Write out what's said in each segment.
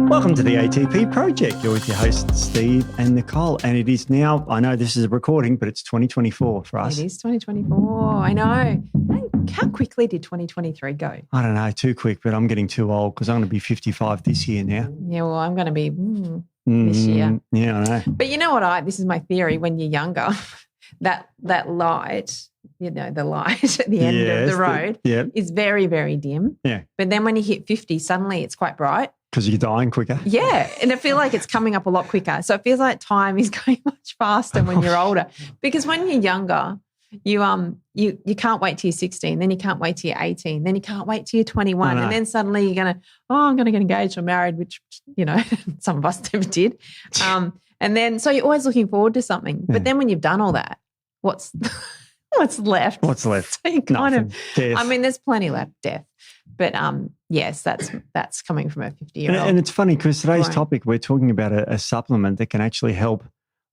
Welcome to the ATP Project. You're with your hosts, Steve and Nicole. And it is now, I know this is a recording, but it's 2024 for us. It is 2024. I know. How quickly did 2023 go? I don't know, too quick, but I'm getting too old because I'm going to be 55 this year now. Yeah, well, I'm going to be this year. Yeah, I know. But you know what? This is my theory. When you're younger, that light, the light at the end of the road is very, very dim. Yeah. But then when you hit 50, suddenly it's quite bright. Because you're dying quicker. Yeah, and I feel like it's coming up a lot quicker. So it feels like time is going much faster when you're older. Because when you're younger, you can't wait till you're 16, then you can't wait till you're 18, then you can't wait till you're 21, and then suddenly you're going to, I'm going to get engaged or married, which, some of us never did. And then so you're always looking forward to something. But then when you've done all that, what's left? What's left? So you kind of, death. I mean, there's plenty left, death. But yes, that's coming from a 50-year-old. And it's funny because today's topic, we're talking about a supplement that can actually help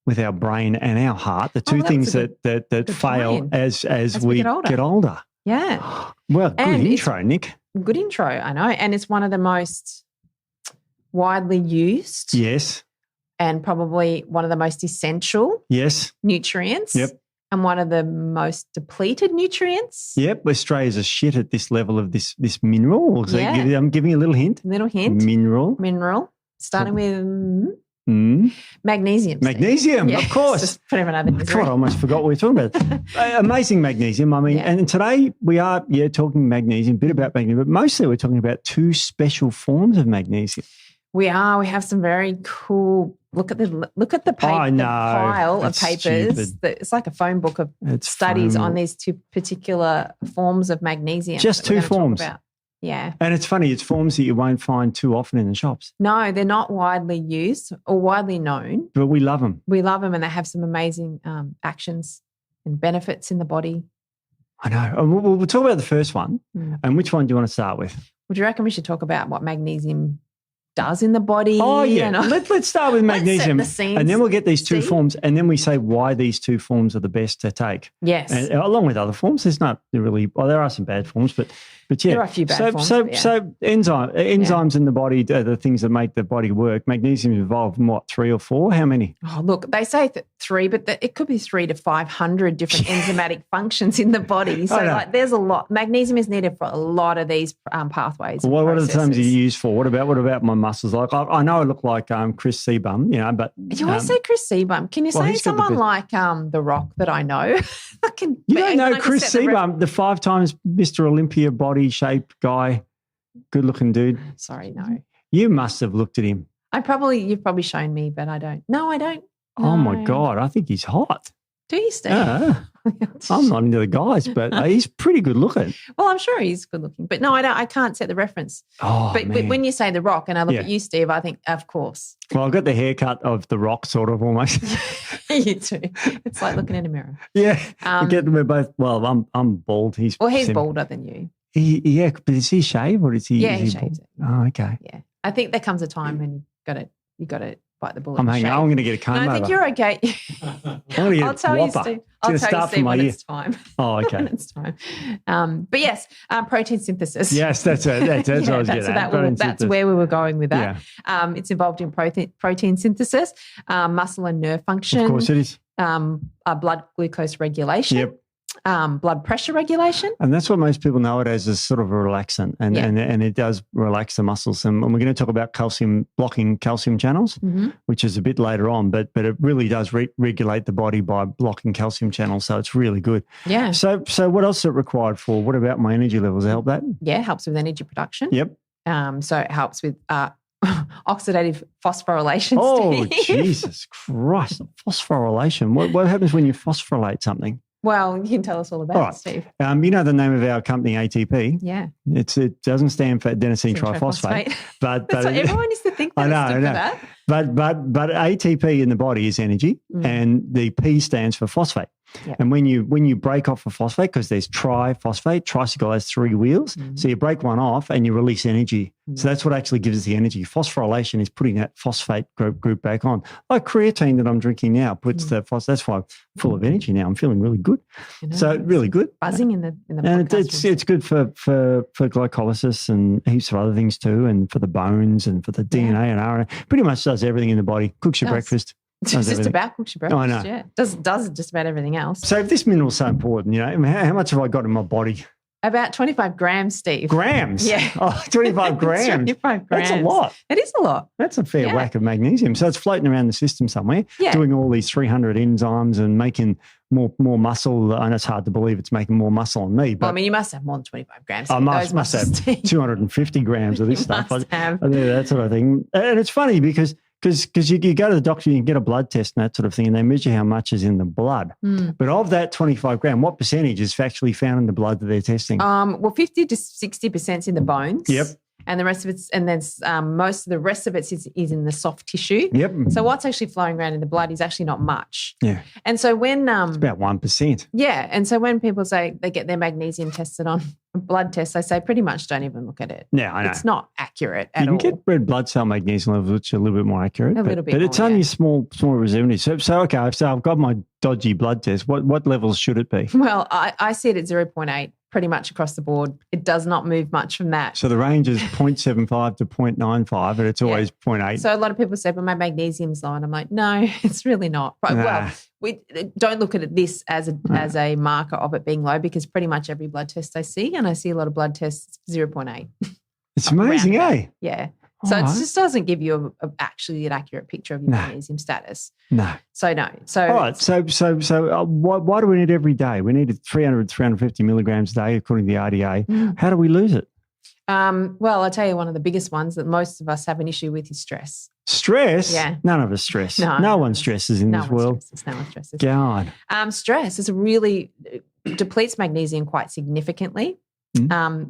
with our brain and our heart, the two things that fail as we get older. Yeah. Well, good intro, Nick. Good intro, I know. And it's one of the most widely used. Yes. And probably one of the most essential. Yes. Nutrients. Yep. And one of the most depleted nutrients. Yep. Australia's a shit at this level of this mineral. So I'm giving you a little hint. Mineral. Starting with magnesium. Magnesium, yeah. Of course. Just put everyone out of God, I almost forgot what we were talking about. Amazing magnesium. I mean, and today we are, talking magnesium, a bit about magnesium, but mostly we're talking about two special forms of magnesium. We are. We have some very cool. Look at the paper, the pile of papers. It's like a phone book of studies on these two particular forms of magnesium. Just two forms. Yeah. And it's funny, it's forms that you won't find too often in the shops. No, they're not widely used or widely known. But we love them. We love them, and they have some amazing actions and benefits in the body. I know. And we'll talk about the first one. And which one do you want to start with? Would you reckon we should talk about what magnesium does in the body? Oh, yeah. Let's start with magnesium. Let's set the scenes, and then we'll get these two forms, and then we say why these two forms are the best to take. Yes. And along with other forms. There's not really, there are some bad forms, but yeah. There are a few bad forms. So enzymes in the body are the things that make the body work. Magnesium is involved in what, 3 or 4? How many? Oh, look, they say 3, but it could be 300 to 500 different enzymatic functions in the body. So there's a lot. Magnesium is needed for a lot of these pathways. What are the terms you use for? What about my muscles? Like I know I look like Chris Seabum, but you always say Chris Seabum. Can you say someone like The Rock that I know? You don't know Chris Seabum, the 5 times Mr. Olympia body shaped guy, good looking dude. Sorry, no. You must have looked at him. You've probably shown me, but I don't. No, I don't. No. Oh my God, I think he's hot. Do you, Steve? I'm not into the guys, but he's pretty good looking. Well, I'm sure he's good looking, but no, I can't set the reference. Oh, but when you say The Rock and I look at you, Steve, I think, of course. Well, I've got the haircut of The Rock, sort of almost. You too. It's like looking in a mirror. Yeah, we're both. Well, I'm bald. He's bolder than you. But is he shaved or is he? Yeah, he shaves it. Oh, okay. Yeah, I think there comes a time when you got to bite the bullet. I'm going to get a comb over. I think you're okay. I'll tell you, Steve. I'll tell you, Steve, when it's time. Oh, okay. When it's time. But yes, protein synthesis. Yes, that's it. That's what I was getting at. That's where we were going with that. Yeah. It's involved in protein synthesis, muscle and nerve function. Of course it is. Blood glucose regulation. Yep. Blood pressure regulation. And that's what most people know it as sort of a relaxant. And it does relax the muscles. And we're going to talk about blocking calcium channels, which is a bit later on, but it really does regulate the body by blocking calcium channels. So it's really good. Yeah. So what else is it required for? What about my energy levels? Help that? Yeah, it helps with energy production. Yep. So it helps with oxidative phosphorylation. Oh, Steve. Jesus Christ. Phosphorylation. What happens when you phosphorylate something? Well, you can tell us all about it, Steve. You know the name of our company, ATP. Yeah. It doesn't stand for adenosine triphosphate. But everyone used to think that it stood for that. But ATP in the body is energy, and the P stands for phosphate. Yep. And when you break off a phosphate, because there's triphosphate, tricycle has 3 wheels. So you break one off and you release energy. So that's what actually gives us the energy. Phosphorylation is putting that phosphate group back on. Like creatine that I'm drinking now puts the phosphate. That's why I'm full of energy now. I'm feeling really good. So really good. Buzzing in the and it's good for glycolysis and heaps of other things too, and for the bones and for the DNA and RNA. Pretty much does everything in the body. Cooks your breakfast. It's just about cooks your breakfast. I know. Yeah. Does just about everything else. So if this mineral's so important, how much have I got in my body? About 25 grams, Steve. Grams? Yeah. Oh, 25 grams. 25 grams. That's a lot. It is a lot. That's a fair whack of magnesium. So it's floating around the system somewhere, doing all these 300 enzymes and making more muscle. And it's hard to believe it's making more muscle on me. But well, I mean, you must have more than 25 grams. I must have 250 grams of this stuff. Must have. That sort of thing. And it's funny because you go to the doctor, you can get a blood test and that sort of thing, and they measure how much is in the blood. But of that 25 gram, what percentage is actually found in the blood that they're testing? Well, 50 to 60% is in the bones. Yep. And the rest of it's, and then most of the rest of it is in the soft tissue. Yep. So what's actually flowing around in the blood is actually not much. Yeah. And so when it's about 1%. Yeah. And so when people say they get their magnesium tested on a blood test, I say pretty much don't even look at it. Yeah, I know. It's not accurate at all. You can get red blood cell magnesium levels, which are a little bit more accurate. But it's only small representatives. So okay, so I've got my dodgy blood test. What levels should it be? Well, I see it at 0.8. Pretty much across the board. It does not move much from that. So the range is 0.75 to 0.95, and it's always 0.8. So a lot of people say, well, my magnesium's low. And I'm like, no, it's really not. Nah. Well, we don't look at this as a marker of it being low, because pretty much every blood test I see, and I see a lot of blood tests, 0.8. It's amazing, eh? Yeah. So it just doesn't give you actually an accurate picture of your magnesium status. No. So no. So all right. So why do we need it every day? We need it 350 milligrams a day according to the RDA. How do we lose it? Well, I'll tell you, one of the biggest ones that most of us have an issue with is stress. Stress? Yeah. None of us stress. No one stresses in this world. No one stresses. God. Stress is really depletes magnesium quite significantly.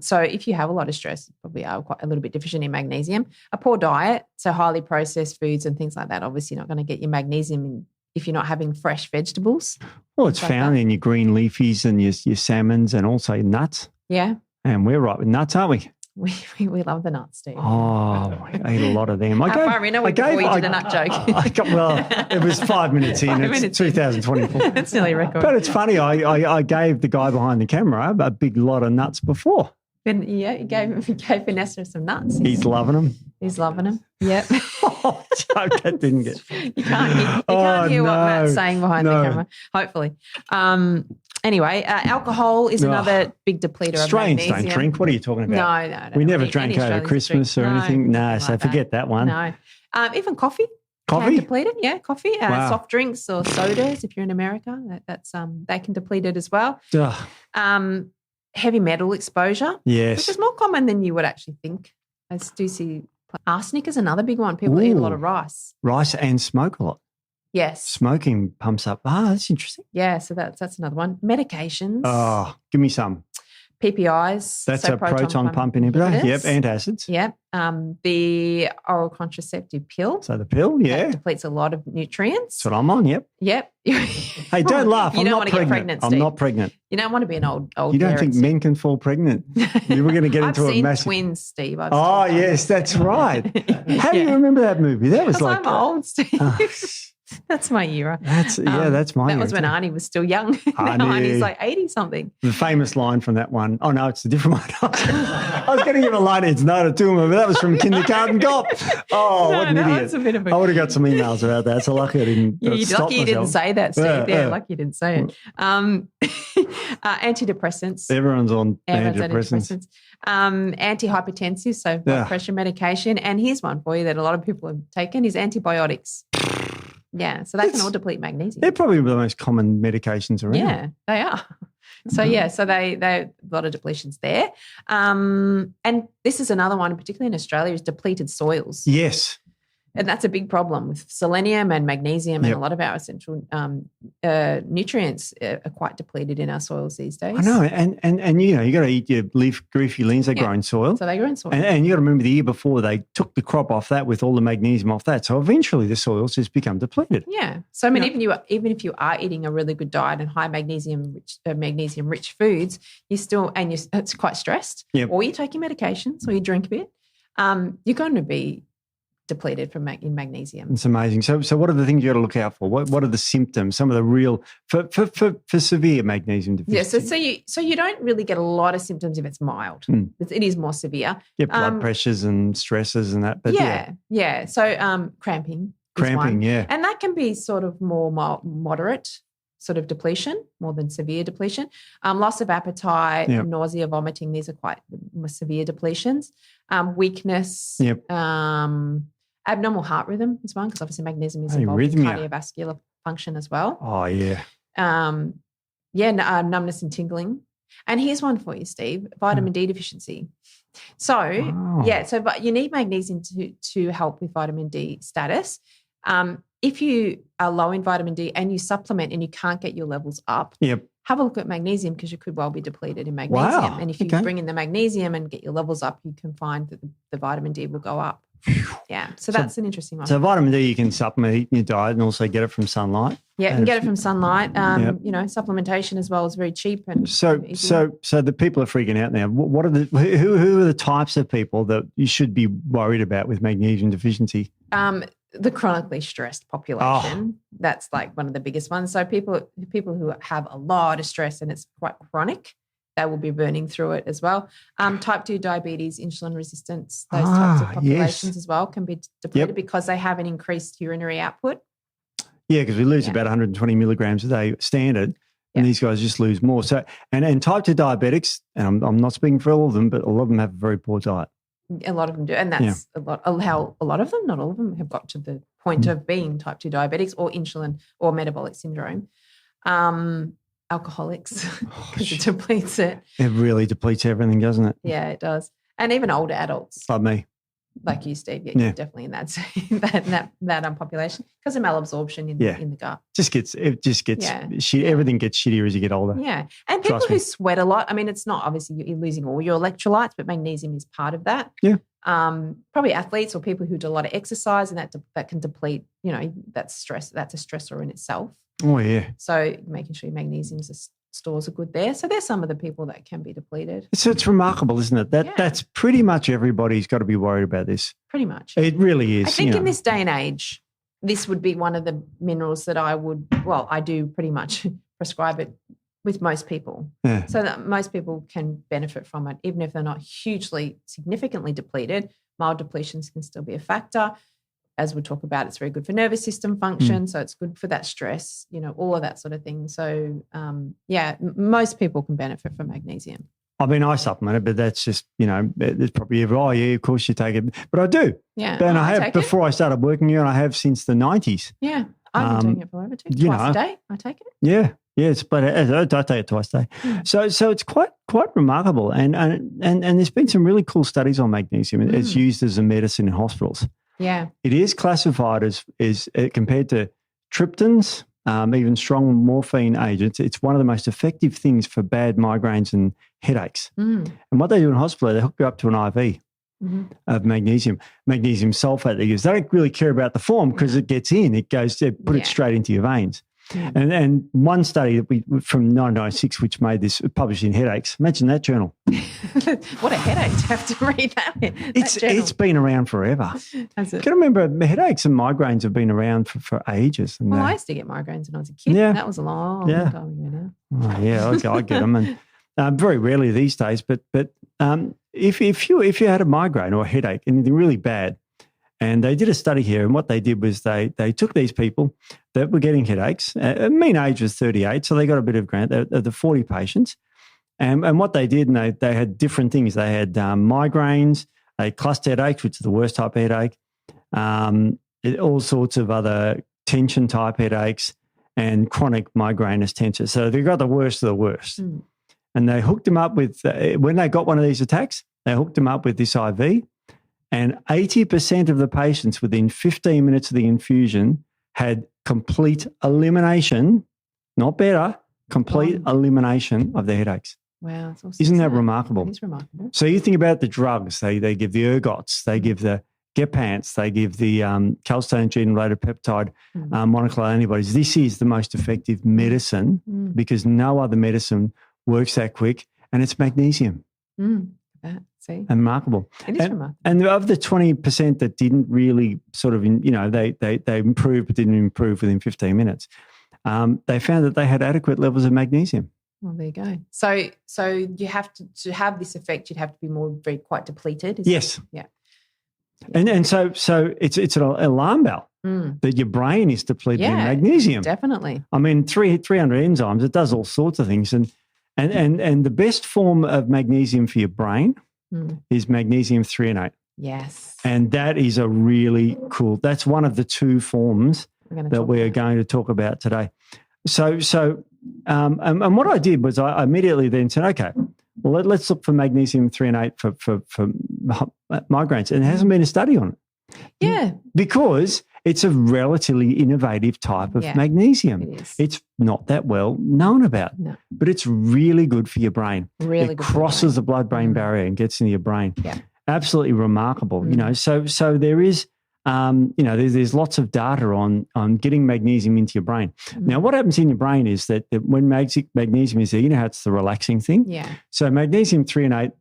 So if you have a lot of stress, you probably are quite a little bit deficient in magnesium. A poor diet, so highly processed foods and things like that, obviously not going to get your magnesium in if you're not having fresh vegetables. Well, it's found in your green leafies and your salmons and also your nuts. Yeah. And we're right with nuts, aren't we? We love the nuts, Steve. Oh, I ate a lot of them. How far in are we before you did a nut joke? Well, it was 5 minutes in. It's 2024. It's nearly a record. But it's funny, I gave the guy behind the camera a big lot of nuts before. Yeah, you gave Vanessa some nuts. He's loving them. He's loving them. Yep. Oh, that didn't get. You can't hear what Matt's saying behind the camera. Hopefully. Anyway, alcohol is another big depleter of magnesium. Don't drink. What are you talking about? No. We never drank over Christmas or anything. No, so forget that one. No. Even coffee. Coffee? Can deplete it. Yeah, coffee. Soft drinks or sodas, if you're in America, that's they can deplete it as well. Heavy metal exposure. Yes. Which is more common than you would actually think. I do see arsenic is another big one. People eat a lot of rice. Rice and smoke a lot. Yes. Smoking pumps up. That's interesting. Yeah, so that's another one. Medications. Oh, give me some. PPIs. That's a proton pump inhibitor. Yep, antacids. Yep. The oral contraceptive pill. So the pill, that depletes a lot of nutrients. That's what I'm on, yep. Yep. Hey, don't laugh. You don't want to get pregnant, Steve. I'm not pregnant. You don't want to be an old You don't think men can fall pregnant? You were going to get into a massive... I've seen twins, Steve. Yes, that's right. How do you remember that movie? That was like... I'm old, Steve. That's my era. That's my era. That was when Arnie was still young. Now Arnie's like 80-something. The famous line from that one. Oh, no, it's a different one. I was going to give a line. It's not a tumor, but that was from Kindergarten Cop. Oh, what an idiot. I would have got some emails about that. So lucky I didn't lucky you didn't say that, Steve. Lucky you didn't say it. Antidepressants. Everyone's on antidepressants. Antihypertensive, so blood pressure medication. And here's one for you that a lot of people have taken is antibiotics. Yeah, so they can all deplete magnesium. They're probably the most common medications around. Yeah, they are. So so they a lot of depletions there. And this is another one, particularly in Australia, is depleted soils. Yes. And that's a big problem with selenium and magnesium, and a lot of our essential nutrients are quite depleted in our soils these days. I know, and you know, you got to eat your leafy greens. They grow in soil. So they grow in soil. And you got to remember the year before they took the crop off that with all the magnesium off that. So eventually the soils just become depleted. Yeah. So I mean, even if you are eating a really good diet and high magnesium rich foods, it's quite stressed, or you're taking medications, or you drink a bit, you're going to be depleted in magnesium. It's amazing. So what are the things you got to look out for? What are the symptoms? Some of the real for severe magnesium deficiency. Yeah. So you don't really get a lot of symptoms if it's mild. It is more severe. Yeah, blood pressures and stresses and that. But yeah. So cramping. Yeah. And that can be sort of more moderate sort of depletion, more than severe depletion. Loss of appetite, nausea, vomiting, these are quite more severe depletions. Weakness, abnormal heart rhythm is one, because obviously magnesium is involved in cardiovascular function as well. Oh, yeah. Numbness and tingling. And here's one for you, Steve, vitamin D deficiency. But you need magnesium to help with vitamin D status. If you are low in vitamin D and you supplement and you can't get your levels up, have a look at magnesium, because you could well be depleted in magnesium. Wow. And if you bring in the magnesium and get your levels up, you can find that the vitamin D will go up. Yeah, so that's an interesting one. So vitamin D you can supplement in your diet and also get it from sunlight. Yeah, you can get it from sunlight. You know, supplementation as well is very cheap and easy. So the people are freaking out now. What are who are the types of people that you should be worried about with magnesium deficiency? The chronically stressed population, that's like one of the biggest ones. So people who have a lot of stress and it's quite chronic, they will be burning through it as well. Type 2 diabetes, insulin resistance, those types of populations as well can be depleted because they have an increased urinary output. Yeah, because we lose about 120 milligrams a day standard, and these guys just lose more. So, and type 2 diabetics, and I'm not speaking for all of them, but a lot of them have a very poor diet. A lot of them do, and that's how a lot of them, not all of them, have got to the point of being type 2 diabetics or insulin or metabolic syndrome. Alcoholics, because it depletes it. It really depletes everything, doesn't it? Yeah, it does. And even older adults. Like me. Like you, Steve. Yeah, you're definitely in that population, because of malabsorption in the gut. Everything gets shittier as you get older. Yeah. And people who sweat a lot, I mean, it's not obviously you're losing all your electrolytes, but magnesium is part of that. Yeah. Probably athletes or people who do a lot of exercise, and that can deplete, you know, that's stress. That's a stressor in itself. Oh, yeah. So making sure your magnesium stores are good there. So there's some of the people that can be depleted. So it's remarkable, isn't it? That's pretty much everybody's got to be worried about this. Pretty much. It really is. I think in this day and age, this would be one of the minerals that I do pretty much prescribe it with most people. Yeah. So that most people can benefit from it, even if they're not hugely, significantly depleted. Mild depletions can still be a factor. As we talk about, it's very good for nervous system function, so it's good for that stress, you know, all of that sort of thing. So, most people can benefit from magnesium. I mean, I supplement it, but that's just, you know, it's probably, of course you take it. But I do. Yeah. And I have, before I started working here, and I have since the 90s. Yeah. I've been taking it for over twice a day. I take it. Yeah. Yes, but I take it twice a day. So it's quite remarkable. And there's been some really cool studies on magnesium. It's used as a medicine in hospitals. Yeah. It is classified as compared to triptans, even strong morphine agents. It's one of the most effective things for bad migraines and headaches. And what they do in hospital, they hook you up to an IV of magnesium sulfate they use. They don't really care about the form because it gets in. It goes, they put it straight into your veins. And one study that from 1996, which made this published in Headaches. Imagine that journal. What a headache to have to read that. It's been around forever. Has it? You got to remember, headaches and migraines have been around for ages. And I used to get migraines when I was a kid. Yeah. That was a long time ago now. Oh, yeah, I get them, and very rarely these days. But if you had a migraine or a headache, anything really bad. And they did a study here, and what they did was they took these people that were getting headaches. Mean age was 38, so they got a bit of grant. The 40 patients, and what they did, and they had different things. They had migraines, cluster headaches, which is the worst type of headache, all sorts of other tension type headaches, and chronic migrainous tension. So they got the worst of the worst. And they hooked them up with when they got one of these attacks, they hooked them up with this IV. And 80% of the patients within 15 minutes of the infusion had complete elimination, not better, complete elimination of their headaches. Wow, that's awesome. Isn't that remarkable? It is remarkable. So you think about the drugs. They give the ergots, they give the gepants, they give the calcitonin-related peptide monoclonal antibodies. This is the most effective medicine because no other medicine works that quick, and it's magnesium. See? Remarkable. It is remarkable. And of the 20% that didn't really sort of, they improved but didn't improve within 15 minutes, they found that they had adequate levels of magnesium. Well, there you go. So you have to have this effect, you'd have to be very quite depleted. Yes. Yeah. And so it's an alarm bell that your brain is depleted in magnesium. Definitely. I mean, 300 enzymes, it does all sorts of things. And the best form of magnesium for your brain is magnesium-threonate. Yes. And that is a really cool, that's one of the two forms that we are going to talk about today. So and what I did was I immediately then said, okay, well, let's look for magnesium-threonate for migraines. And there hasn't been a study on it. Yeah. Because it's a relatively innovative type of magnesium. It is. It's not that well known about, but it's really good for your brain. Really it good crosses the blood-brain barrier and gets into your brain. Yeah. Absolutely remarkable. So there is, there's lots of data on getting magnesium into your brain. Now, what happens in your brain is that when magnesium is there, how it's the relaxing thing. Yeah. So magnesium-threonate,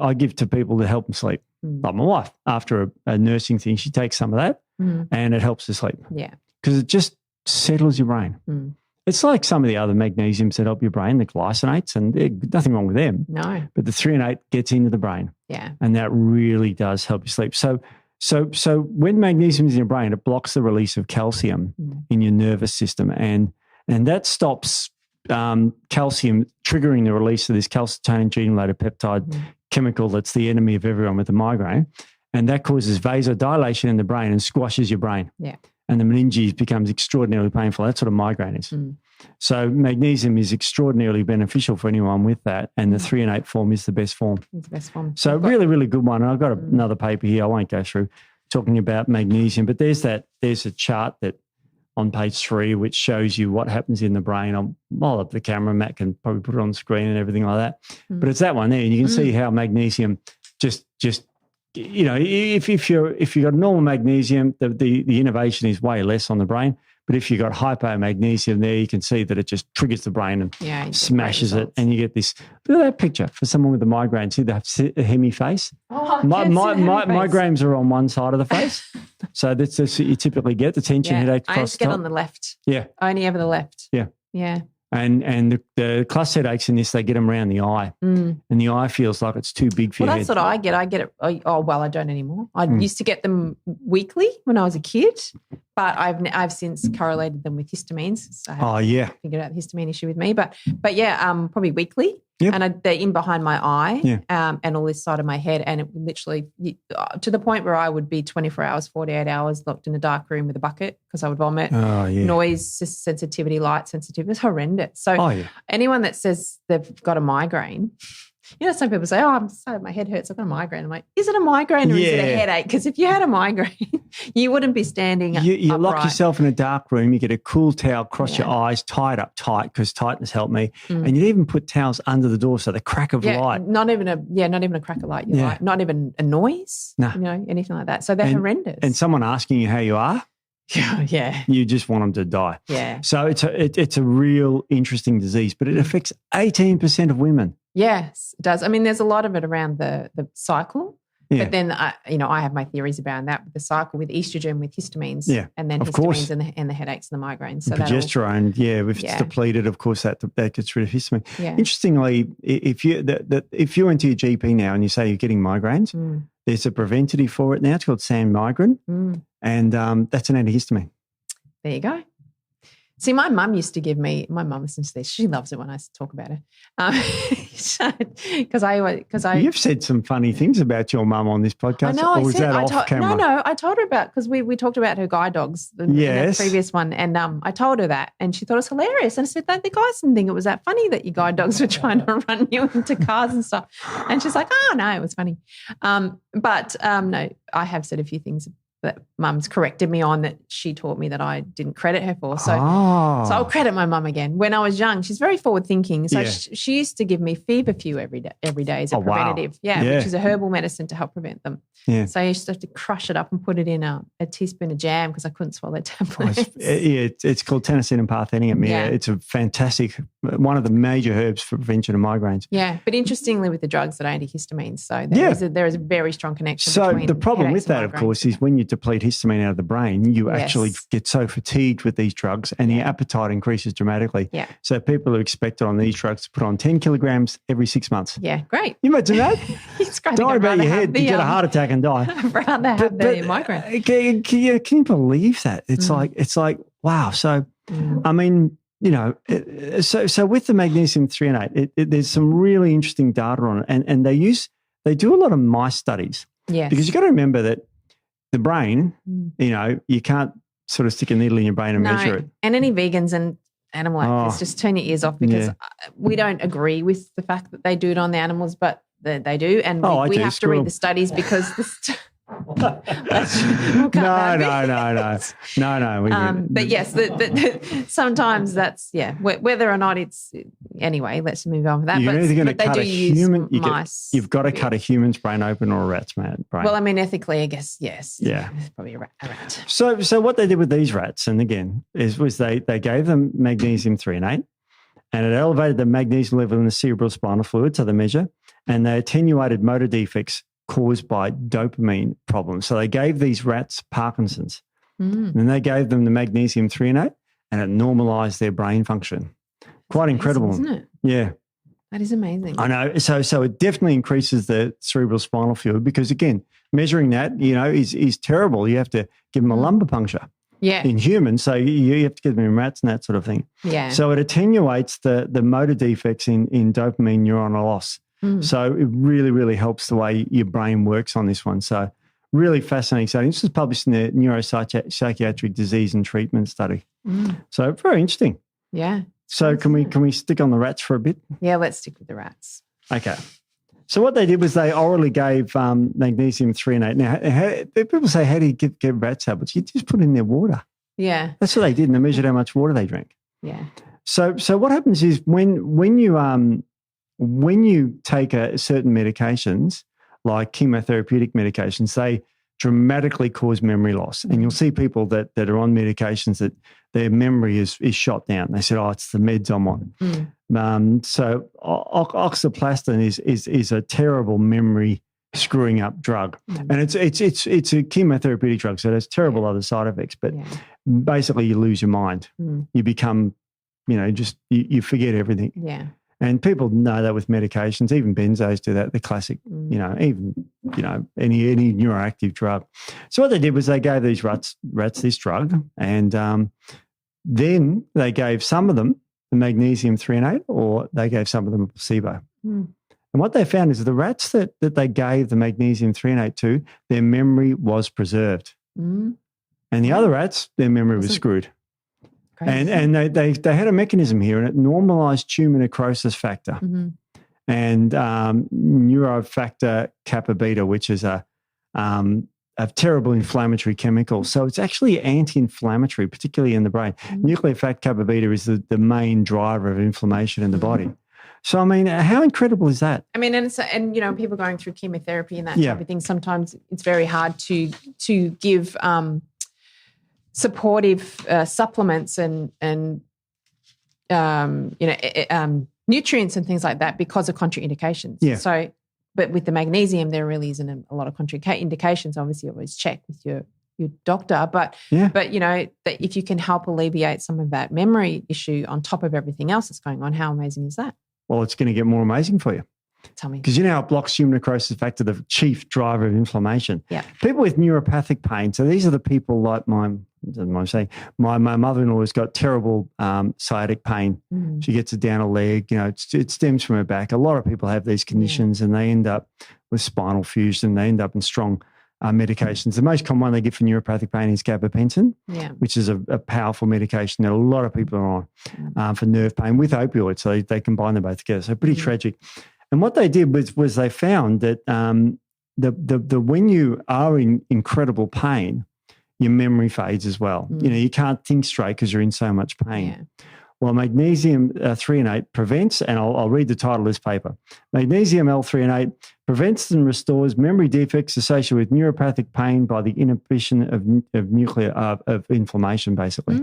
I give to people to help them sleep. Like my wife, after a nursing thing, she takes some of that and it helps her sleep. Yeah. Because it just settles your brain. It's like some of the other magnesiums that help your brain, the glycinates, and there's nothing wrong with them. No. But the threonate gets into the brain. Yeah. And that really does help you sleep. So when magnesium is in your brain, it blocks the release of calcium in your nervous system. And that stops calcium triggering the release of this calcitonin-related peptide chemical that's the enemy of everyone with a migraine. And that causes vasodilation in the brain and squashes your brain. Yeah. And the meninges becomes extraordinarily painful. That's what a migraine is. So magnesium is extraordinarily beneficial for anyone with that, and the threonate form is the best form. It's the best form. So really, really good one. And I've got another paper here I won't go through talking about magnesium, but there's a chart that on page 3 which shows you what happens in the brain. I'll hold up the camera. Matt can probably put it on the screen and everything like that. But it's that one there, and you can see how magnesium just if you've got normal magnesium, the innovation is way less on the brain. But if you've got hypomagnesium there, you can see that it just triggers the brain and smashes it. And you get this, look at that picture for someone with a migraine. See the hemi face? Oh, migraines are on one side of the face. So that's what you typically get, the tension headache across I just get on the left. Yeah. Only ever the left. Yeah. Yeah. And the cluster headaches in this, they get them around the eye. And the eye feels like it's too big for your head. That's what I get. I get it. Oh, well, I don't anymore. I used to get them weekly when I was a kid, but I've since correlated them with histamines. So I haven't figured out the histamine issue with me. But yeah, probably weekly. Yep. And they're in behind my eye and all this side of my head. And it literally, to the point where I would be 24 hours, 48 hours locked in a dark room with a bucket because I would vomit. Noise sensitivity, light sensitivity. It's horrendous. So anyone that says they've got a migraine, some people say, I'm sorry, my head hurts, I've got a migraine. I'm like, is it a migraine or is it a headache? Because if you had a migraine, you wouldn't be standing You upright. lock yourself in a dark room, you get a cool towel across your eyes, tied up tight because tightness helped me. And you'd even put towels under the door so the crack of light. Not even a crack of light. Like, not even a noise, anything like that. So they're horrendous. And someone asking you how you are, you just want them to die. Yeah. So it's a real interesting disease, but it affects 18% of women. Yes, it does. I mean, there's a lot of it around the cycle, but then I have my theories about that with the cycle, with estrogen, with histamines, and then histamines and the headaches and the migraines. So progesterone, if it's depleted, of course that gets rid of histamine. Yeah. Interestingly, if you went to your GP now and you say you're getting migraines, there's a preventative for it now. It's called San Migraine, and that's an antihistamine. There you go. See, my mum used to give me, my mum listens to this. She loves it when I talk about her. Because You've said some funny things about your mum on this podcast. I know. Off camera? No, I told her about, because we talked about her guide dogs in the previous one. And I told her that, and she thought it was hilarious. And I said, the guys didn't think it was that funny that your guide dogs were trying to run you into cars and stuff. And she's like, oh, no, it was funny. No, I have said a few things that Mum's corrected me on that she taught me that I didn't credit her for. So I'll credit my mum again. When I was young, she's very forward thinking. So she used to give me feverfew every day as a preventative. Wow. Yeah, which is a herbal medicine to help prevent them. Yeah. So I used to have to crush it up and put it in a teaspoon of jam because I couldn't swallow tablets. It's called tennessine and parthenium. Yeah. It's a fantastic, one of the major herbs for prevention of migraines. Yeah, but interestingly with the drugs that are antihistamines. So there is a very strong connection. So the problem with that, of course, is when you deplete histamine out of the brain, you actually get so fatigued with these drugs and your appetite increases dramatically. Yeah. So people are expected on these drugs to put on 10 kilograms every 6 months. Yeah, great. You imagine that? It's great. Don't worry about your head. You get a heart attack and die. I'd rather have the migraine. Can you believe that? It's like, wow. So, I mean, so with the magnesium-threonate, there's some really interesting data on it. And they do a lot of mice studies. Yes. Because you've got to remember that the brain, you can't sort of stick a needle in your brain and measure it. And any vegans and animal activists, just turn your ears off, because we don't agree with the fact that they do it on the animals, but they do. And we have to read the studies because No. But yes, sometimes that's whether or not it's anyway. Let's move on with that. You're either going to cut a human. You've got to Yeah. cut a human's brain open or a rat's brain. Well, I mean, ethically, I guess yes. Yeah, it's probably a rat. So what they did with these rats, and again, was they gave them magnesium-threonate, and it elevated the magnesium level in the cerebral spinal fluid to the measure, and they attenuated motor defects caused by dopamine problems. So they gave these rats Parkinson's, and they gave them the magnesium-threonate, and it normalized their brain function. Quite incredible, isn't it? Yeah. That is amazing. I know. So it definitely increases the cerebral spinal fluid, because, again, measuring that, is terrible. You have to give them a lumbar puncture. Yeah. In humans, so you have to give them in rats and that sort of thing. Yeah. So it attenuates the motor defects in dopamine neuronal loss. So it really, really helps the way your brain works on this one. So really fascinating study. This was published in the Neuropsychiatric Disease and Treatment Study. So very interesting. Yeah. So can we stick on the rats for a bit? Yeah, let's stick with the rats. Okay. So what they did was they orally gave magnesium-threonate. Now, people say, how do you get rat tablets? You just put in their water. Yeah. That's what they did, and they measured how much water they drank. Yeah. So what happens is when you take certain medications, like chemotherapeutic medications, they dramatically cause memory loss. And you'll see people that are on medications that their memory is shot down. They said, it's the meds I'm on. So oxyplastine is a terrible memory screwing up drug. And it's a chemotherapeutic drug, so it has terrible other side effects. But basically you lose your mind. You become, you forget everything. Yeah. And people know that with medications, even benzos do that, the classic, any neuroactive drug. So what they did was they gave these rats this drug, and then they gave some of them the magnesium-threonate, or they gave some of them a placebo. And what they found is the rats that they gave the magnesium-threonate to, their memory was preserved. And the other rats, their memory was screwed. Crazy. And they had a mechanism here, and it normalized tumor necrosis factor and neurofactor kappa beta, which is a terrible inflammatory chemical. So it's actually anti-inflammatory, particularly in the brain. Nuclear factor kappa beta is the main driver of inflammation in the body. So, I mean, how incredible is that? I mean, and people going through chemotherapy and that type of thing, sometimes it's very hard to give supportive supplements and nutrients and things like that because of contraindications. Yeah. So, but with the magnesium, there really isn't a lot of contraindications. Obviously, always check with your doctor. But that if you can help alleviate some of that memory issue on top of everything else that's going on, how amazing is that? Well, it's going to get more amazing for you. Tell me. Because how it blocks tumor necrosis factor, the chief driver of inflammation. Yeah. People with neuropathic pain, so these are the people like my doesn't mind saying, my mother-in-law has got terrible sciatic pain. She gets it down her leg. It stems from her back. A lot of people have these conditions and they end up with spinal fusion. They end up in strong medications. The most common one they get for neuropathic pain is gabapentin, which is a powerful medication that a lot of people are on for nerve pain with opioids. So they combine them both together. So pretty tragic. And what they did was they found that when you are in incredible pain, your memory fades as well. You can't think straight because you're in so much pain. Yeah. Well, magnesium-threonate prevents, and I'll read the title of this paper, Magnesium-L-threonate prevents and restores memory defects associated with neuropathic pain by the inhibition of inflammation, basically.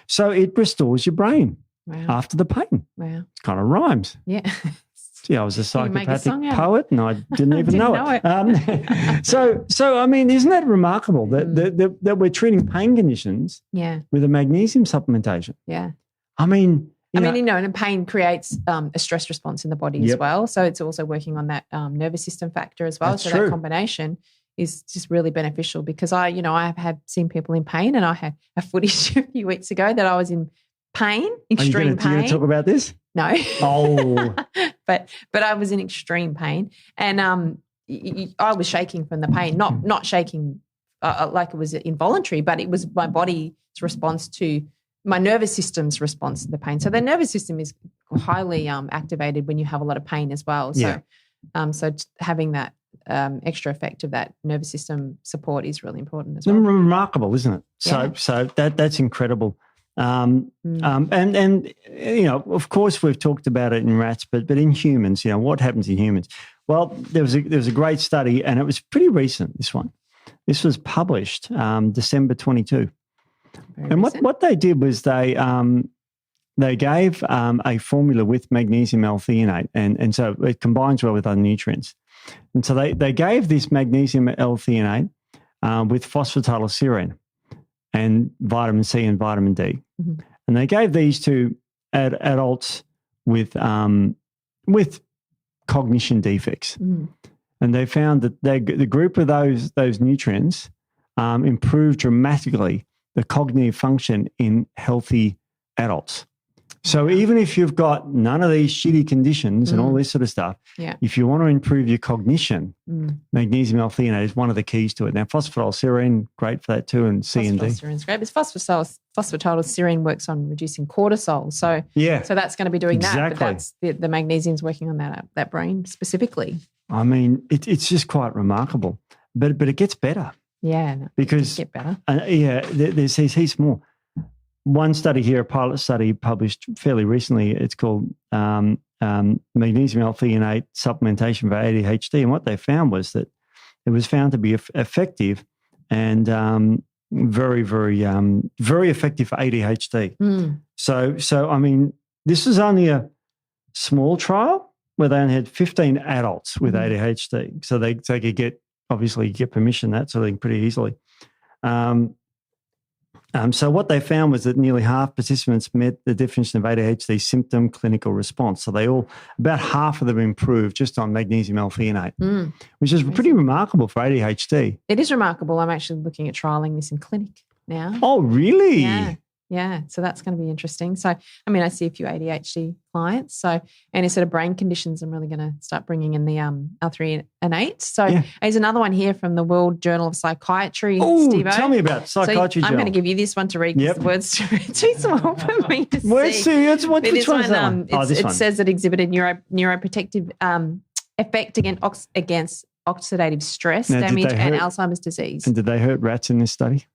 So it restores your brain after the pain. Wow. It kind of rhymes. Yeah. See, I was a psychopathic poet and I didn't even know it. So I mean, isn't that remarkable that we're treating pain conditions with a magnesium supplementation? Yeah. I mean, and pain creates a stress response in the body as well. So it's also working on that nervous system factor as well. That's so true. That combination is just really beneficial because I have seen people in pain, and I had a footage a few weeks ago that I was in pain, extreme pain. Are you going to talk about this? No. Oh. but I was in extreme pain, and I was shaking from the pain, not shaking like it was involuntary, but it was my body's response to my nervous system's response to the pain. So the nervous system is highly activated when you have a lot of pain as well. So, so having that extra effect of that nervous system support is really important as well. Remarkable, isn't it? So that's incredible. And of course we've talked about it in rats, but in humans, what happens in humans? Well, there was a great study, and it was pretty recent. This was published December 22. And what they did was they gave a formula with magnesium-L-threonate, and so it combines well with other nutrients. And so they gave this magnesium-L-threonate with phosphatidylserine and vitamin C and vitamin D. And they gave these to adults with cognition defects. And they found that the group of those nutrients improved dramatically the cognitive function in healthy adults. So even if you've got none of these shitty conditions and all this sort of stuff, if you want to improve your cognition, magnesium-L-threonate is one of the keys to it. Now, phosphatidylserine, great for that too, and C and D. Phosphatidylserine's great, but phosphatidylserine works on reducing cortisol. So that's going to be doing that. But that's the magnesium's working on that brain specifically. I mean, it's just quite remarkable. But it gets better. Yeah, because get better. There's heaps more. One study here, a pilot study published fairly recently, it's called Magnesium-L-threonate supplementation for ADHD. And what they found was that it was found to be effective and very, very, very effective for ADHD. So I mean, this is only a small trial where they only had 15 adults with ADHD. So they could get permission, that sort of thing pretty easily. So what they found was that nearly half participants met the definition of ADHD symptom clinical response. So about half of them improved just on magnesium-L-threonate, which is pretty remarkable for ADHD. It is remarkable. I'm actually looking at trialing this in clinic now. Oh, really? Yeah. So that's going to be interesting. So, I mean, I see a few ADHD clients. So, and instead of brain conditions, I'm really going to start bringing in the L-threonate. So there's another one here from the World Journal of Psychiatry, Steve-O. Tell me about Psychiatry Journal. I'm going to give you this one to read because the words too small for me to see. Which one's that one? It says it exhibited neuroprotective effect against oxidative stress damage and Alzheimer's disease. And did they hurt rats in this study?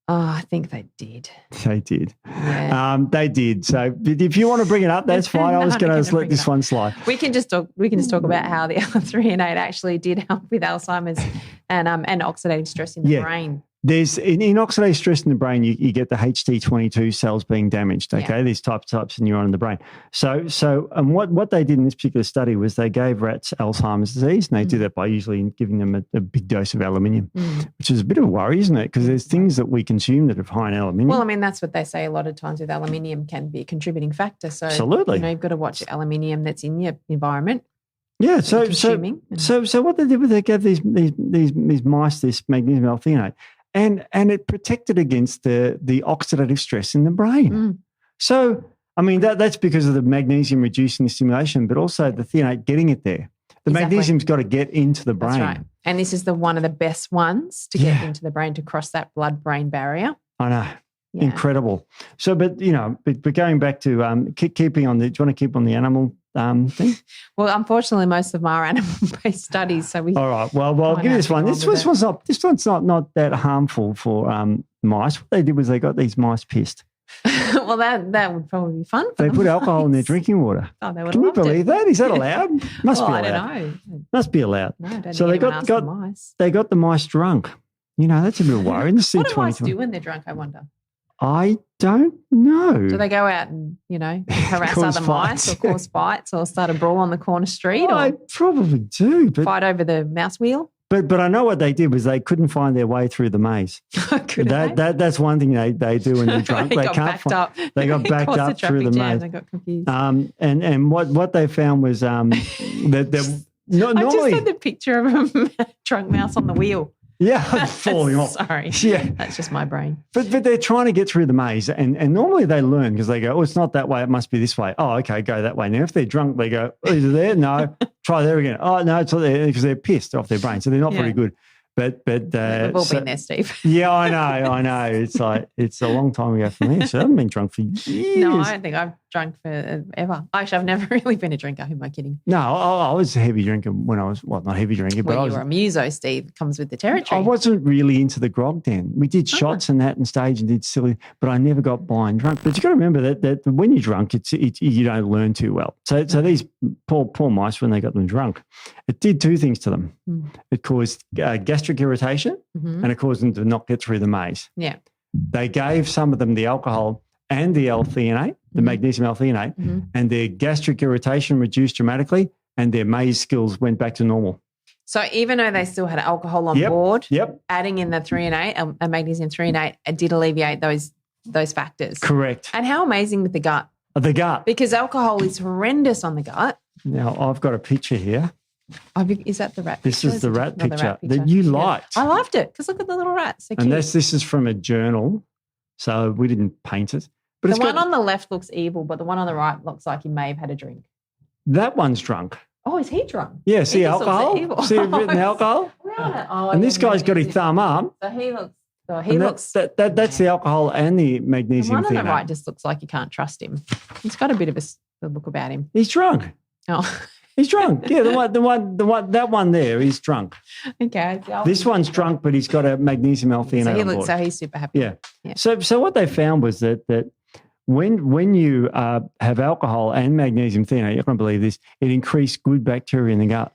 Oh, I think they did. They did. Yeah. They did. So if you want to bring it up, that's fine. I was going to let this one slide. We can just talk about how the L-threonate actually did help with Alzheimer's and oxidative stress in the brain. There's in oxidative stress in the brain, you get the HT22 cells being damaged. Okay, these types of neuron in the brain. So what they did in this particular study was they gave rats Alzheimer's disease, and they do that by usually giving them a big dose of aluminium, which is a bit of a worry, isn't it? Because there's things that we consume that are high in aluminium. Well, I mean that's what they say a lot of times with aluminium can be a contributing factor. So absolutely, you've got to watch the aluminium that's in your environment. Yeah. So what they did was they gave these mice this magnesium-L-threonate. and it protected against the oxidative stress in the brain. So, I mean, that's because of the magnesium reducing the stimulation, but also the threonate getting it there. The magnesium's got to get into the brain. That's right. And this is one of the best ones to get into the brain, to cross that blood-brain barrier. I know. Yeah. Incredible. So, but going back to keeping on the, do you want to keep on the animal thing? Well, unfortunately, most of them are animal-based studies. So we. All right. Well, I'll give you this one. This one's not that harmful for mice. What they did was they got these mice pissed. Well, that would probably be fun for them. They put alcohol in their drinking water. Oh, they would. Can you believe that? Is that allowed? Must be allowed. I don't know. Must be allowed. No, don't so they got the mice. They got the mice drunk. You know, that's a bit worrying. What do mice do when they're drunk, I wonder? I don't know. Do they go out and, harass other mice or cause fights or start a brawl on the corner street? I probably do. But fight over the mouse wheel? But I know what they did was they couldn't find their way through the maze. That's one thing they do when they're drunk. They got backed up through the maze. They got confused. And what they found was that normally, I just had the picture of a drunk mouse on the wheel. Yeah, falling off. Sorry. Yeah. That's just my brain. But they're trying to get through the maze, and normally they learn because they go, oh, it's not that way, it must be this way. Oh, okay, go that way. Now, if they're drunk, they go, oh, is it there? No. Try there again. Oh, no, it's not there, because they're pissed off their brain, so they're not very good. But we've all been there, Steve. Yeah, I know. It's like it's a long time ago for me. So I haven't been drunk for years. No, I don't think I've drunk for ever. Actually, I've never really been a drinker. Who am I kidding? No, I was a heavy drinker when I was not heavy drinker, but you were a muso, Steve. Comes with the territory. I wasn't really into the grog then. We did shots and that and stage and did silly, but I never got blind drunk. But you got to remember that when you're drunk, you don't learn too well. So these poor mice, when they got them drunk, it did two things to them. It caused gastric irritation, and it caused them to not get through the maze. Yeah. They gave some of them the alcohol and the L-threonate, the Magnesium-L-threonate, and their gastric irritation reduced dramatically, and their maze skills went back to normal. So even though they still had alcohol on board, adding in the threonate, a magnesium-threonate, it did alleviate those factors. Correct. And how amazing with the gut. The gut. Because alcohol is horrendous on the gut. Now, I've got a picture here. Is that the rat picture? This is the rat picture that you liked. I loved it because look at the little rats. So and this is from a journal, so we didn't paint it. But the one on the left looks evil, but the one on the right looks like he may have had a drink. That one's drunk. Oh, is he drunk? Yeah, see alcohol? See written alcohol? And this guy's got his thumb up. So he looks... That's the alcohol and the magnesium. The one on the right just looks like you can't trust him. He's got a bit of a look about him. He's drunk. Oh. He's drunk. Yeah, that one there, he's drunk. Okay. This one's drunk, but he's got a magnesium-L-threonate on board. So he's super happy. Yeah. So what they found was that when you have alcohol and magnesium-threonate, you're not going to believe this, it increased good bacteria in the gut.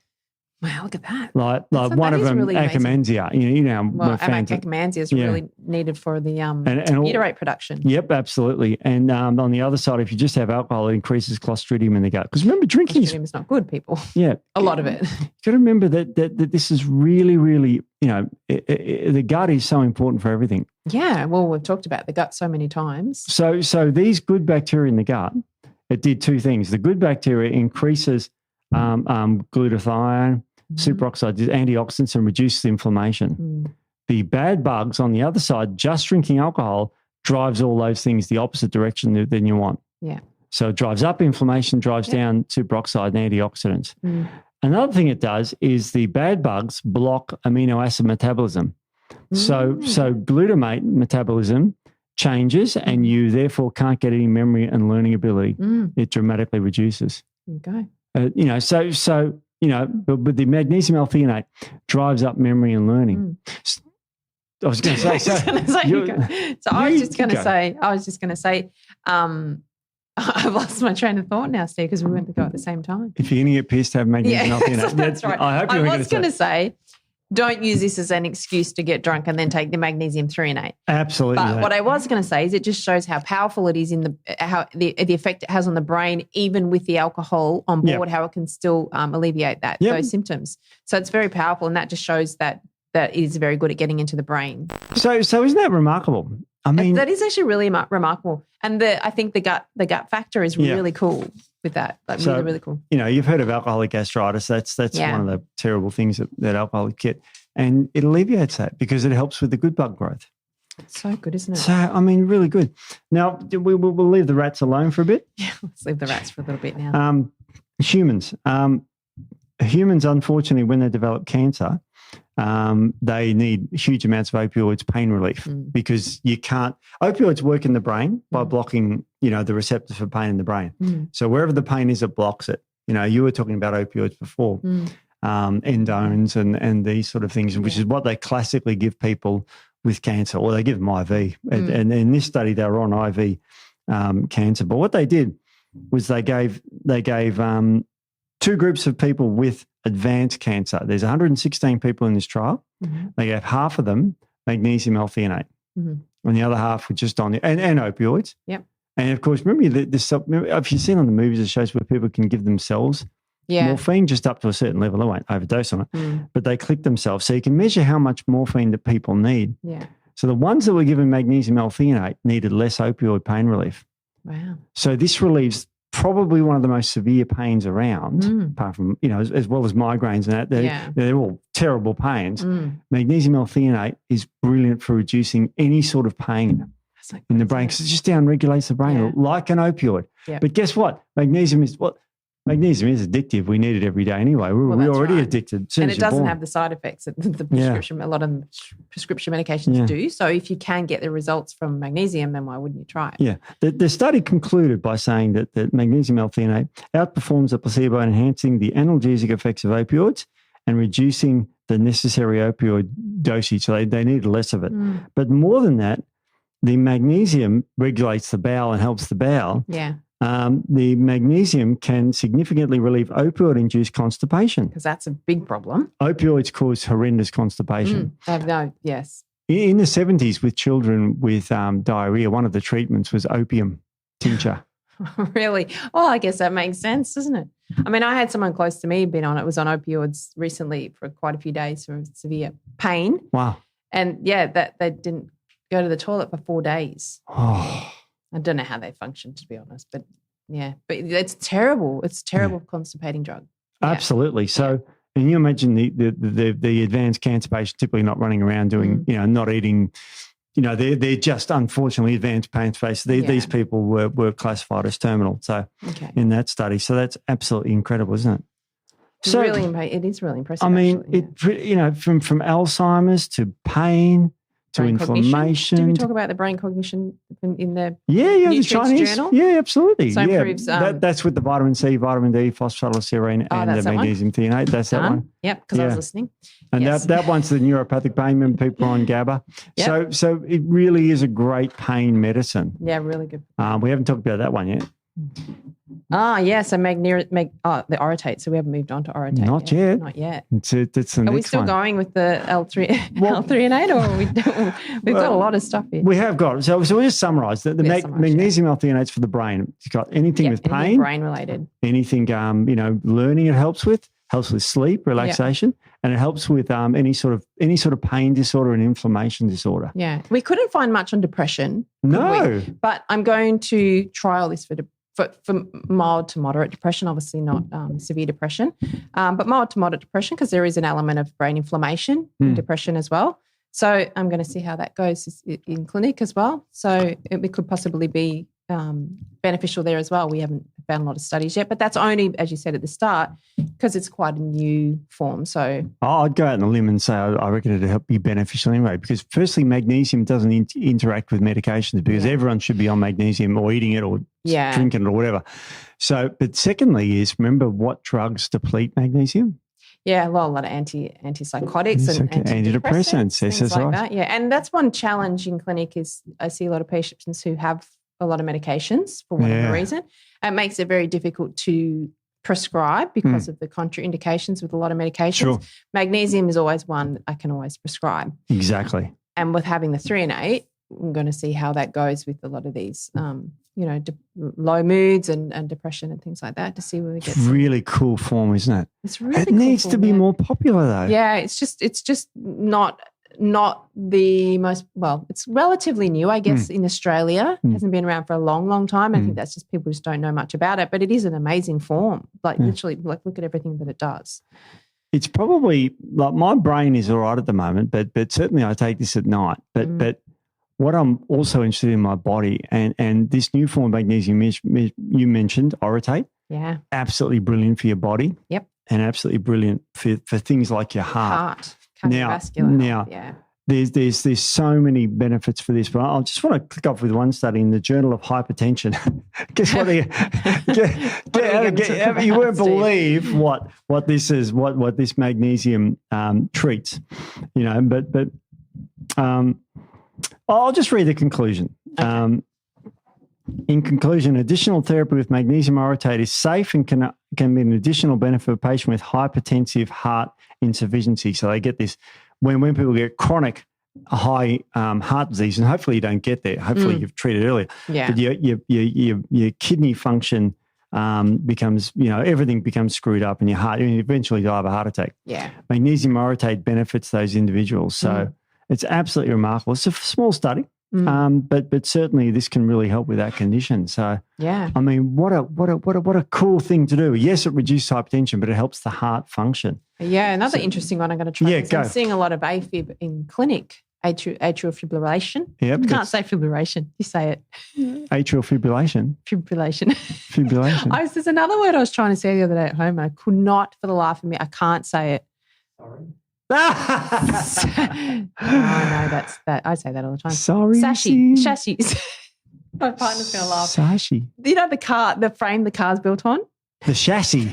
Wow, look at that. Like one of them, really Akkermansia. Akkermansia is really needed for the butyrate production. Yep, absolutely. And on the other side, if you just have alcohol, it increases Clostridium in the gut. Because remember, drinking is not good, people. Yeah. A lot of it. You've got to remember that this is really, really, the gut is so important for everything. Yeah, well, we've talked about the gut so many times. So these good bacteria in the gut, it did two things. The good bacteria increases glutathione, superoxide, antioxidants, and reduces inflammation. The bad bugs on the other side, just drinking alcohol drives all those things the opposite direction than you want. Yeah. So it drives up inflammation, drives down superoxide and antioxidants. Another thing it does is the bad bugs block amino acid metabolism. So glutamate metabolism changes, and you therefore can't get any memory and learning ability. It dramatically reduces. There you go. But the magnesium-L-threonate drives up memory and learning. I was going to say. I was just going to say, I've lost my train of thought now, Steve, because we went to go at the same time. If you're going to get pissed, have magnesium-L-threonate. That's right. I was going to say, don't use this as an excuse to get drunk and then take the magnesium-threonate. Absolutely. But what I was going to say is it just shows how powerful it is in the effect it has on the brain, even with the alcohol on board, how it can still alleviate those symptoms. So it's very powerful, and that just shows that it is very good at getting into the brain. So isn't that remarkable? I mean, that is actually really remarkable, and I think the gut factor is really cool with that. Really cool. You've heard of alcoholic gastritis. That's one of the terrible things that alcoholics get. And it alleviates that because it helps with the good bug growth. It's so good, isn't it? So, I mean, really good. Now, we'll leave the rats alone for a bit. Yeah, let's leave the rats for a little bit now. Humans. Humans, unfortunately, when they develop cancer, they need huge amounts of opioids pain relief because you can't. Opioids work in the brain by blocking, the receptors for pain in the brain. So wherever the pain is, it blocks it. You were talking about opioids before, endones and these sort of things, which is what they classically give people with cancer, or they give them IV. And in this study, they were on IV cancer. But what they did was they gave two groups of people with advanced cancer. There's 116 people in this trial. They gave half of them Magnesium-L-threonate, and the other half were just on and opioids. Yep. And of course, remember if you've seen on the movies, it shows where people can give themselves morphine just up to a certain level. They won't overdose on it, but they click themselves. So you can measure how much morphine that people need. Yeah. So the ones that were given Magnesium-L-threonate needed less opioid pain relief. Wow. So this relieves probably one of the most severe pains around, apart from, as well as migraines and that. They're all terrible pains. Magnesium-L-threonate is brilliant for reducing any sort of pain in the brain because it just down-regulates the brain like an opioid. Yeah. But guess what? Magnesium is addictive. We need it every day anyway. We're already addicted. And it doesn't have the side effects that the prescription, a lot of prescription medications do. So if you can get the results from magnesium, then why wouldn't you try it? Yeah. The study concluded by saying that Magnesium-L-threonate outperforms the placebo in enhancing the analgesic effects of opioids and reducing the necessary opioid dosage. So they needed less of it. But more than that, the magnesium regulates the bowel and helps the bowel. Yeah. The magnesium can significantly relieve opioid-induced constipation. Because that's a big problem. Opioids cause horrendous constipation. Yes. In the 70s with children with diarrhea, one of the treatments was opium tincture. Really? Well, I guess that makes sense, doesn't it? I mean, I had someone close to me was on opioids recently for quite a few days for severe pain. Wow. And, that they didn't go to the toilet for 4 days. Oh. I don't know how they function, to be honest, but it's terrible. It's a terrible constipating drug. Yeah. Absolutely. So, and you imagine the advanced cancer patient typically not running around doing, not eating, they're just unfortunately advanced pain space. These people were classified as terminal. So in that study, so that's absolutely incredible, isn't it? So it is really impressive. I mean, from Alzheimer's to pain, to inflammation. Did we talk about the brain cognition in the the Chinese journal? Yeah, absolutely. So improves, that's with the vitamin C, vitamin D, phosphatidylserine, and the magnesium-threonate. That's that one. Yep, because I was listening. And that one's the neuropathic pain when people are on GABA. Yep. So it really is a great pain medicine. Yeah, really good. We haven't talked about that one yet. So the Orotate. So we haven't moved on to Orotate. Not yet. Not yet. It's the next one. Are we still going with the L-threonate, or we've got a lot of stuff here? We have got. So we'll just summarise. The Magnesium-L-threonate's for the brain. It's got anything with pain. Brain related. Anything, learning it helps with sleep, relaxation, and it helps with any sort of pain disorder and inflammation disorder. Yeah. We couldn't find much on depression. No. But I'm going to trial this for mild to moderate depression, obviously not severe depression, but mild to moderate depression because there is an element of brain inflammation in depression as well. So I'm going to see how that goes in clinic as well. So it could possibly be beneficial there as well. We haven't found a lot of studies yet, but that's only, as you said at the start, because it's quite a new form. So I'd go out on a limb and say I reckon it'd help be beneficial anyway, because firstly, magnesium doesn't interact with medications because everyone should be on magnesium or eating it or drinking it or whatever. So, but secondly is remember what drugs deplete magnesium? Yeah, well, a lot of antipsychotics and antidepressants, things like that. Yeah, and that's one challenge in clinic is I see a lot of patients who have a lot of medications for whatever reason. It makes it very difficult to prescribe because of the contraindications with a lot of medications. Sure. Magnesium is always one I can always prescribe. Exactly. And with having the threonate, I'm going to see how that goes with a lot of these, low moods and depression and things like that to see where we get. It's really cool form, isn't it? It's really It needs to be more popular though. Yeah, it's just not the most, it's relatively new, I guess, in Australia. It hasn't been around for a long, long time. I think that's just people just don't know much about it, but it is an amazing form. Like literally, look at everything that it does. It's probably like my brain is all right at the moment, but certainly I take this at night. But what I'm also interested in my body and this new form of magnesium you mentioned, Orotate. Yeah. Absolutely brilliant for your body. Yep. And absolutely brilliant for things like your heart. Cardiovascular. Now, there's so many benefits for this, but I just want to click off with one study in the Journal of Hypertension. Guess what? You won't believe what this is, what this magnesium treats. But I'll just read the conclusion. Okay. In conclusion, additional therapy with magnesium orotate is safe and can be an additional benefit for a patient with hypertensive heart insufficiency. So they get this when people get chronic high heart disease, and hopefully you don't get there. Hopefully you've treated earlier. Yeah. But your kidney function becomes, everything becomes screwed up, and your heart, and eventually you'll have a heart attack. Yeah. Magnesium orotate benefits those individuals. So it's absolutely remarkable. It's a small study. But certainly this can really help with that condition. So yeah, I mean, what a cool thing to do. Yes, it reduces hypertension, but it helps the heart function. Yeah, another interesting one I'm going to try. Yeah, go. I'm seeing a lot of AFib in clinic, atrial fibrillation. Yep, I can't say fibrillation. You say it. Atrial fibrillation. Fibrillation. There's another word I was trying to say the other day at home. I could not for the life of me. I can't say it. Sorry. No, that's that. I say that all the time. Sorry, chassis. My partner's going to laugh. Sashi. You know the frame the car's built on? The chassis.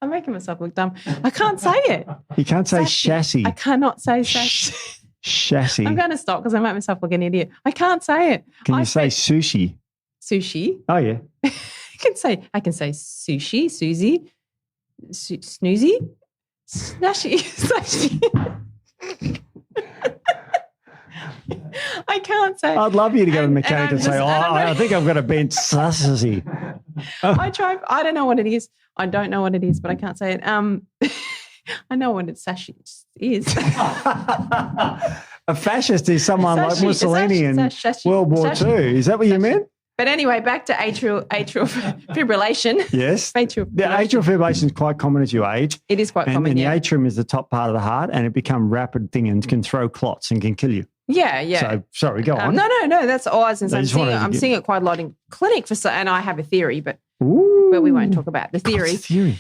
I'm making myself look dumb. I can't say it. You can't say chassis. I cannot say chassis. Chassis. I'm going to stop because I make myself look an idiot. I can't say it. Can you say sushi? Sushi. Oh yeah. I can say sushi, Susie, snoozy. Slashy. I can't say. I'd love you to go to the mechanic and say, I think I've got a bent sausage. I try. I don't know what it is. I don't know what it is, but I can't say it. I know what it's sashi is. A fascist is someone like Mussolini in World War II. Is that what you meant? But anyway, back to atrial fibrillation. Yes. Atrial fibrillation is quite common as you age. It is quite common, and the atrium is the top part of the heart, and it becomes rapid thing and can throw clots and can kill you. Yeah. So, sorry, go on. No, that's all I was saying. I'm seeing it quite a lot in clinic, and I have a theory, but we won't talk about the theory. What's the theory?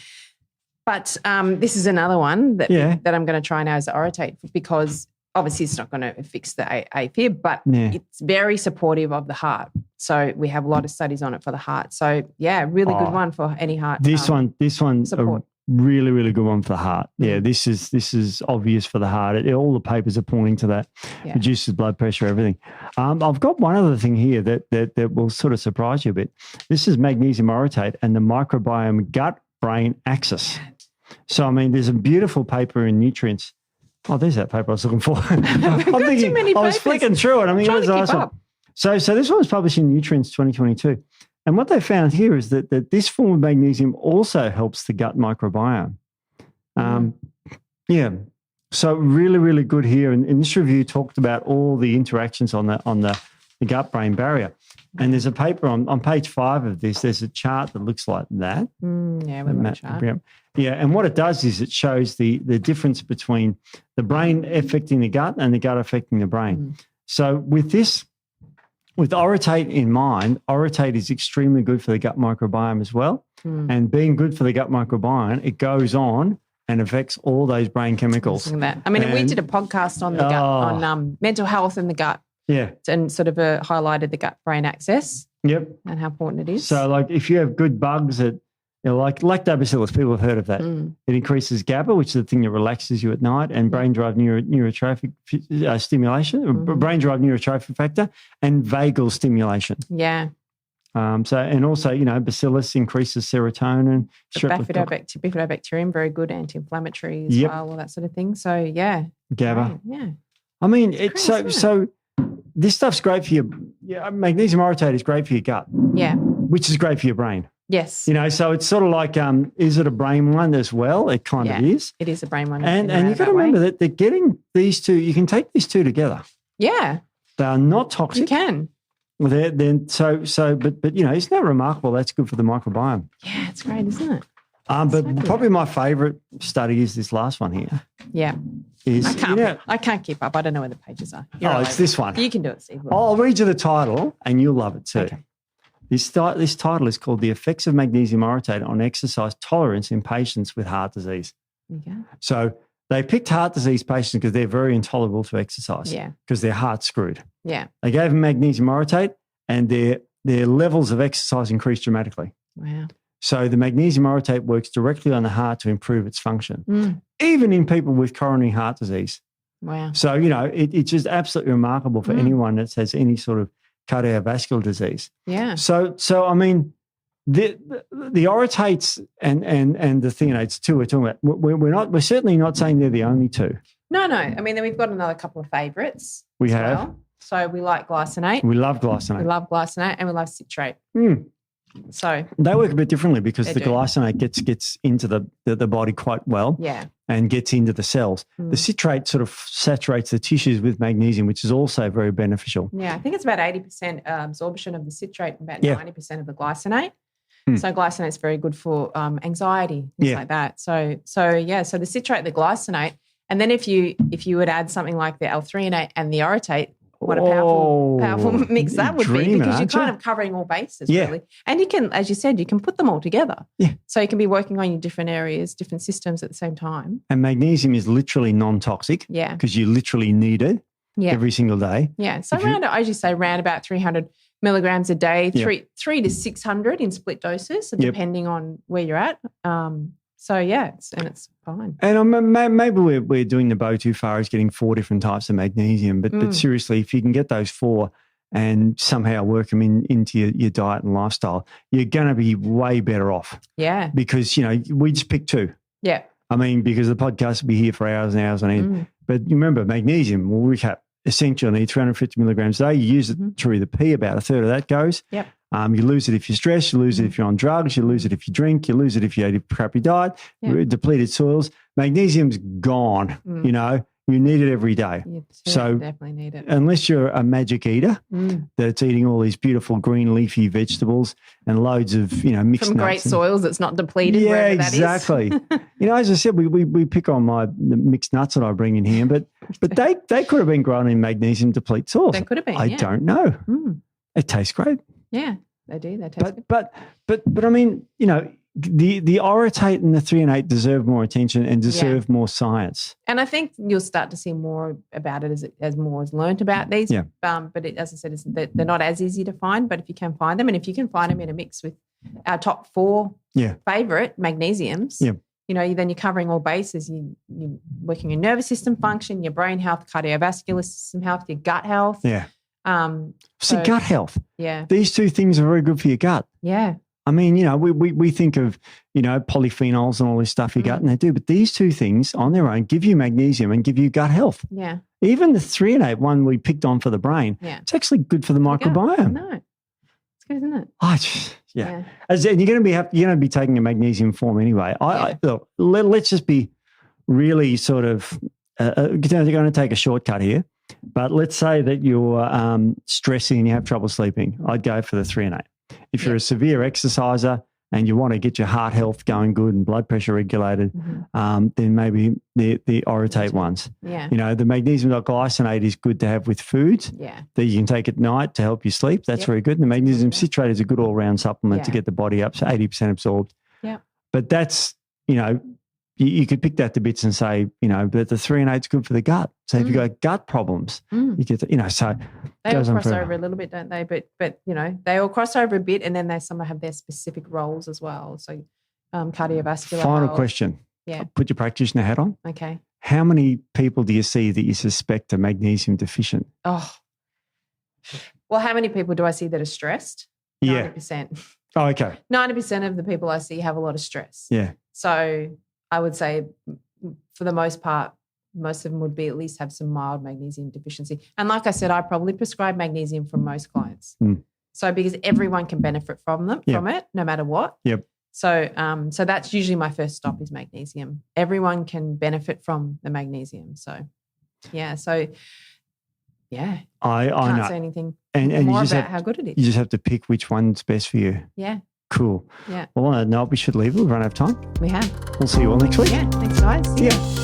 But this is another one that I'm going to try now as the Orotate, because obviously it's not going to fix the AFib, but it's very supportive of the heart. So we have a lot of studies on it for the heart. So really good one for any heart. This one's support. A really, really good one for the heart. Yeah, this is obvious for the heart. All the papers are pointing to that. Yeah. Reduces blood pressure, everything. I've got one other thing here that will sort of surprise you a bit. This is magnesium orotate and the microbiome gut-brain axis. So, I mean, there's a beautiful paper in Nutrients. Oh, there's that paper I was looking for. I was flicking through it. I mean, it was awesome. So this one was published in Nutrients 2022. And what they found here is that this form of magnesium also helps the gut microbiome. So really, really good here. And this review talked about all the interactions on the gut-brain barrier. And there's a paper on page 5 of this. There's a chart that looks like that. Yeah, we love a chart. Yeah, and what it does is it shows the difference between the brain affecting the gut and the gut affecting the brain. So with Orotate in mind, Orotate is extremely good for the gut microbiome as well. And being good for the gut microbiome, it goes on and affects all those brain chemicals. We did a podcast on the gut, on mental health in the gut. Yeah. And sort of highlighted the gut-brain axis. Yep. And how important it is. So, like, if you have good bugs that, like lactobacillus, people have heard of that. It increases GABA, which is the thing that relaxes you at night, and brain-derived neurotrophic stimulation, brain-derived neurotrophic factor, and vagal stimulation. Yeah. And also, bacillus increases serotonin. Bifidobacterium, very good anti-inflammatory as well, all that sort of thing. So, yeah. GABA. Yeah. I mean, it's so this stuff's great for magnesium orotate is great for your gut. Yeah. Which is great for your brain. Yes. So it's sort of like, is it a brain one as well? It kind of is. It is a brain one. And you've got to remember that they're getting these two, you can take these two together. Yeah. They are not toxic. You can. But isn't that remarkable? That's good for the microbiome. Yeah, it's great, isn't it? But probably my favourite study is this last one here. Yeah. I can't keep up. I don't know where the pages are. It's this one. You can do it, Steve. I'll read you the title and you'll love it too. Okay. This title is called The Effects of Magnesium Orotate on Exercise Tolerance in Patients with Heart Disease. Okay. So they picked heart disease patients because they're very intolerable to exercise. Yeah. Because their heart's screwed. Yeah. They gave them magnesium orotate and their levels of exercise increased dramatically. Wow. So the magnesium orotate works directly on the heart to improve its function, even in people with coronary heart disease. Wow. So, it's just absolutely remarkable for anyone that has any sort of cardiovascular disease. Yeah. So I mean, the orotates and the threonates too we're talking about, we're certainly not saying they're the only two. No. I mean, then we've got another couple of favourites. We have. Well. So we like glycinate. We love glycinate. We love glycinate and we love citrate. So they work a bit differently because the glycinate gets into the body quite well. Yeah. And gets into the cells. The citrate sort of saturates the tissues with magnesium, which is also very beneficial. Yeah, I think it's about 80% absorption of the citrate and about 90% of the glycinate. So glycinate is very good for anxiety, things like that. So the citrate, the glycinate, and then if you would add something like the L-threonate and the orotate, what a powerful mix that would be, because you're kind of covering all bases, really. And you can, as you said, you can put them all together. Yeah. So you can be working on your different areas, different systems at the same time. And magnesium is literally non-toxic. Yeah. Because you literally need it every single day. Yeah. So as you say, around about 300 milligrams a day, 3 to 600 in split doses, depending on where you're at. It's fine. And maybe we're doing the bow too far as getting 4 different types of magnesium, but seriously, if you can get those 4 and somehow work them into your diet and lifestyle, you're going to be way better off. Yeah. Because, we just pick 2. Yeah. I mean, because the podcast will be here for hours and hours on end. But remember, magnesium, we'll recap, essentially need 350 milligrams a day. You use it through the P, about a third of that goes. Yep. You lose it if you're stressed, you lose it if you're on drugs, you lose it if you drink, you lose it if you eat a crappy diet, depleted soils. Magnesium's gone, you need it every day. You definitely need it. Unless you're a magic eater that's eating all these beautiful green leafy vegetables and loads of, mixed nuts. From great soils that's not depleted. Yeah, exactly. As I said, we pick on the mixed nuts that I bring in here, but they could have been grown in magnesium deplete soils. They could have been, I don't know. It tastes great. Yeah, they do. They taste good. But I mean, the orotate and the threonate deserve more attention and deserve more science. And I think you'll start to see more about it as more is learnt about these. Yeah. But as I said, they're not as easy to find. But if you can find them, and if you can find them in a mix with our top 4 favourite magnesiums, then you're covering all bases. You're working your nervous system function, your brain health, cardiovascular system health, your gut health. Yeah. Gut health. Yeah. These 2 things are very good for your gut. Yeah. I mean, we think of, polyphenols and all this stuff your gut, and they do, but these 2 things on their own give you magnesium and give you gut health. Yeah. Even the threonate one we picked on for the brain, it's actually good for the microbiome. No. It's good, isn't it? And you're going to be taking a magnesium form anyway. Look, let's just be really sort of going to take a shortcut here. But let's say that you're stressing and you have trouble sleeping. I'd go for the threonate. If you're a severe exerciser and you want to get your heart health going good and blood pressure regulated, then maybe the orotate ones. Yeah. The magnesium-glycinate is good to have with foods that you can take at night to help you sleep. That's very good. And the magnesium citrate is a good all-round supplement to get the body up to 80% absorbed. Yeah. But that's, you could pick that to bits and say, but the threonate's good for the gut. So if you've got gut problems, you get, so they all cross over a little bit, don't they? But they all cross over a bit, and then some have their specific roles as well. So cardiovascular. Final health. question. Yeah. Put your practitioner hat on. Okay. How many people do you see that you suspect are magnesium deficient? Oh, well, how many people do I see that are stressed? 90%. Oh, okay. 90% of the people I see have a lot of stress. Yeah. So I would say for the most part, most of them would be at least have some mild magnesium deficiency. And like I said, I probably prescribe magnesium for most clients. So because everyone can benefit from it, no matter what. Yep. So that's usually my first stop is magnesium. Everyone can benefit from the magnesium. So, yeah. I can't say anything and more about how good it is. You just have to pick which one's best for you. Yeah. Cool. Yeah. Well, on that note, we should leave it. We've run out of time. We have. We'll see you all next week. Yeah. Thanks, guys. See ya.